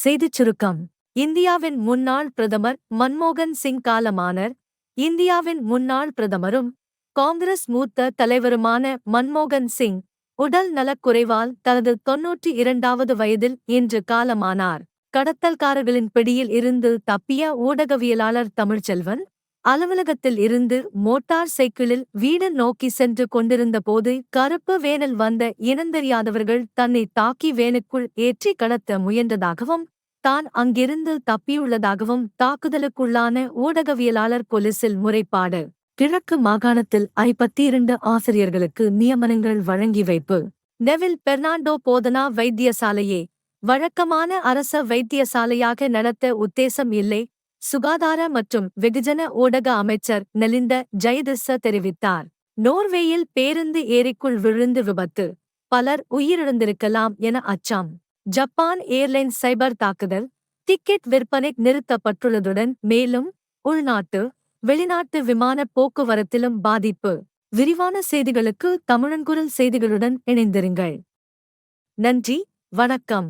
செய்திச் சுருக்கம். இந்தியாவின் முன்னாள் பிரதமர் மன்மோகன் சிங் காலமானர். இந்தியாவின் முன்னாள் பிரதமரும் காங்கிரஸ் மூத்த தலைவருமான மன்மோகன் சிங் உடல் நலக்குறைவால் தனது 92வது வயதில் இன்று காலமானார். கடத்தல்காரர்களின் பிடியில் இருந்து தப்பிய ஊடகவியலாளர் தமிழ்ச்செல்வன் அலுவலகத்தில் இருந்து மோட்டார் சைக்கிளில் வீடு நோக்கி சென்று கொண்டிருந்தபோது கருப்பு வேனில் வந்த இனந்தெரியாதவர்கள் தன்னை தாக்கி வேனுக்குள் ஏற்றி கடத்த முயன்றதாகவும் தான் அங்கிருந்து தப்பியுள்ளதாகவும் தாக்குதலுக்குள்ளான ஊடகவியலாளர் போலீசில் முறைப்பாடு. கிழக்கு மாகாணத்தில் 52 ஆசிரியர்களுக்கு நியமனங்கள் வழங்கி வைப்பு. நெவில் பெர்னாண்டோ போதனா வைத்தியசாலையே வழக்கமான அரச வைத்தியசாலையாக நடத்த உத்தேசம் இல்லை, சுகாதார மற்றும் வெகுஜன ஊடக அமைச்சர் நலிந்த ஜெயதிஸ்ஸ தெரிவித்தார். நோர்வேயில் பேருந்து ஏரிக்குள் விழுந்து விபத்து, பலர் உயிரிழந்திருக்கலாம் என அச்சம். ஜப்பான் ஏர்லைன்ஸ் சைபர் தாக்குதல், டிக்கெட் விற்பனை நிறுத்தப்பட்டுள்ளதுடன் மேலும் உள்நாட்டு வெளிநாட்டு விமான போக்குவரத்திலும் பாதிப்பு. விரிவான செய்திகளுக்கு தமிழன்குரல் செய்திகளுடன் இணைந்திருங்கள். நன்றி, வணக்கம்.